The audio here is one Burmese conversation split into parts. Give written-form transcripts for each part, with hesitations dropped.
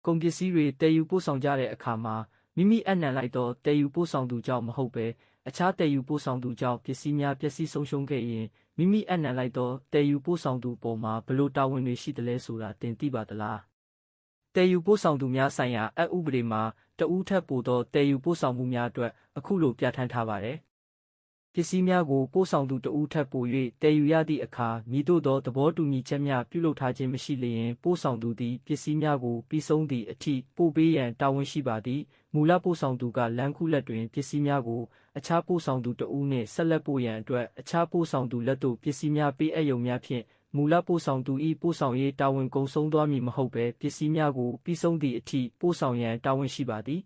ကုန်ပစ္စည်းတွေတည်ယူပို့ဆောင်ကြတဲ့အခါမှာမိမိအနှံလိုက်သောတည်ယူပို့ဆောင်သူကြောင့်မဟုတ်ဘဲအခြားတည်ယူပို့ဆောင်သူကြောင့်ပစ္စည်းများပျက်စီးဆုံးရှုံးခဲ့ရင်မိမိအနှံလိုက်သောတည်ယူပို့ဆောင်သူပေါ်မှာဘယ်လိုတာဝန်တွေရှိသလဲဆိုတာတင်သိပါသလားတည်ယူပို့ဆောင်သူများဆိုင်ရာအက်ဥပဒေမှာတဦးထက်ပိုသောတည်ယူပို့ဆောင်မှုများအတွက်အခုလိုပြဋ္ဌာန်းထားပါတယ်ပစ္စည်းများကိုပို့ဆောင်သူတဦးထက်ပို၍တည်ယူရသည့်အခါမည်သို့သောသဘောတူညီချက်များပြုလုပ်ထားခြင်းမရှိလျင်ပို့ဆောင်သူသည်ပစ္စည်းများကိုပြီးဆုံးသည့်အထိပို့ပေးရန်တာဝန်ရှိပါသည်မူလပို့ဆောင်သူကလမ်းခုလက်တွင်ပစ္စည်းများကိုအခြားပို့ဆောင်သူတဦးနှင့်ဆက်လက်ပို့ရန်အတွက်အခြားပို့ဆောင်သူလက်သို့ပစ္စည်းများပေးအပ်ရုံများဖြင့်မူလပို့ဆောင်သူ၏ပို့ဆောင်ရေးတာဝန်ကုန်ဆုံးသွားမည်မဟုတ်ဘဲပစ္စည်းများကိုပြီးဆုံးသည့်အထိပို့ဆောင်ရန်တာဝန်ရှိပါသည်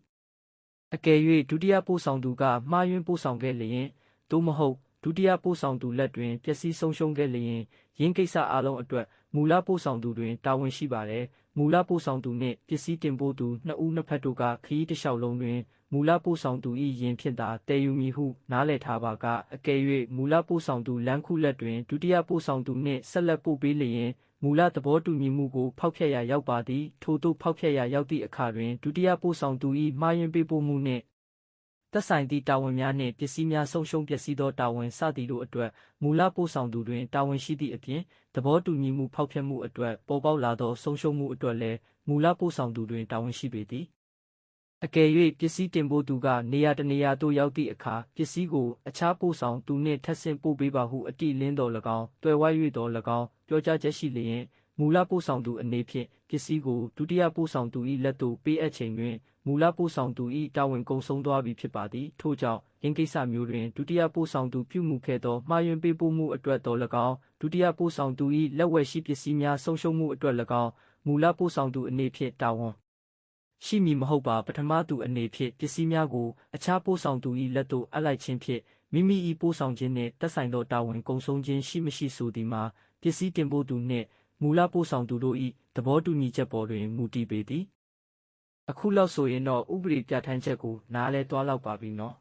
အကယ်၍ဒုတိယပို့ဆောင်သူကမှားယွင်းပို့ဆောင်ခဲ့လျင်သို့မဟုတ်ဒုတိယပို့ဆောင်သူလက်တွင်ပျက်စီးဆုံးရှုံးခဲ့လျင်ယင်းကိစ္စအလုံးအတွက်မူလပို့ဆောင်သူတွင်တာဝန်ရှိပါသည်မူလပို့ဆောင်သူနှင့်ပစ္စည်းတင်ပို့သူနှစ်ဦးနှစ်ဖက်တို့ကခရီးတစ်လျှောက်လုံးတွင်မူလပို့ဆောင်သူ၏ယင်ဖြင့်သာတည်ယူမည်ဟုနားလည်ထားပါကအကယ်၍မူလပို့ဆောင်သူလမ်းခုလက်တွင်ဒုတိယပို့ဆောင်သူနှင့်ဆက်လက်ပို့ပေးလျင်မူလသဘောတူညီမှုကိုဖောက်ဖျက်ရာရောက်ပါသည်ထို့သို့ဖောက်ဖျက်ရာရောက်သည့်အခါတွင်ဒုတိယပို့ဆောင်သူ၏မှားယွင်းပေးပို့မှုနှင့်သက်ဆိုင်သည့်တာဝန်များနှင့်ပစ္စည်းများဆုံးရှုံးပျက်စီးသောတာဝန်စသည်တို့အတွက်မူလပို့ဆောင်သူတွင်တာဝန်ရှိသည့်အပြင်သဘောတူညီမှုဖောက်ဖျက်မှုအတွက်ပေါ်ပေါက်လာသောဆုံးရှုံးမှုအတွက်လည်းမူလပို့ဆောင်သူတွင်တာဝန်ရှိပေသည်အကယ်၍ပစ္စည်းတင်ပို့သူကနေရာတနေရာသို့ရောက်သည့်အခါပစ္စည်းကိုအခြားပို့ဆောင်သူနှင့်ထပ်ဆင့်ပို့ပေးပါဟုအတိလင်းတော်၎င်းတွယ်ဝိုက်၍တော်၎င်းပြောကြားချက်ရှိလျင်မူလပို့ဆောင်သူအနေဖြင့်ပစ္စည်းကိုဒုတိယပို့ဆောင်သူ၏လက်သို့ပေးအပ်ချိန်တွင်မူလပို့ဆောင်သူ၏တာဝန်ကုန်ဆုံးသွားပြီဖြစ်ပါသည်ထို့ကြောင့်ယင်းကိစ္စမျိုးတွင်ဒုတိယပို့ဆောင်သူပြုမှုခဲ့သောမှားယွင်းပေးပို့မှုအတွက်တော်၎င်းဒုတိယပို့ဆောင်သူ၏လက်ဝယ်ရှိပစ္စည်းများဆုံးရှုံးမှုအတွက်၎င်းမူလပို့ဆောင်သူအနေဖြင့်တာဝန်ရှိမည်မဟုတ်ပါပထမသူအနေဖြင့်ပစ္စည်းများကိုအခြားပို့ဆောင်သူ၏လက်သို့အပ်လိုက်ခြင်းဖြင့်မိမိ၏ပို့ဆောင်ခြင်းနှင့်သက်ဆိုင်သောတာဝန်ကုန်ဆုံးခြင်းရှိမရှိဆိုသည်မှာပစ္စည်းတင်ပို့သူနှင့်မူလပို့ဆောင်သူတို့၏သဘောတူညီချက်ပေါ်တွင်မူတည်ပေသည်အခုလောက်ဆိုရင်တော့ဥပဒေပြဋ္ဌာန်းချက်ကိုနားလဲသွားလောက်ပါပြီနော်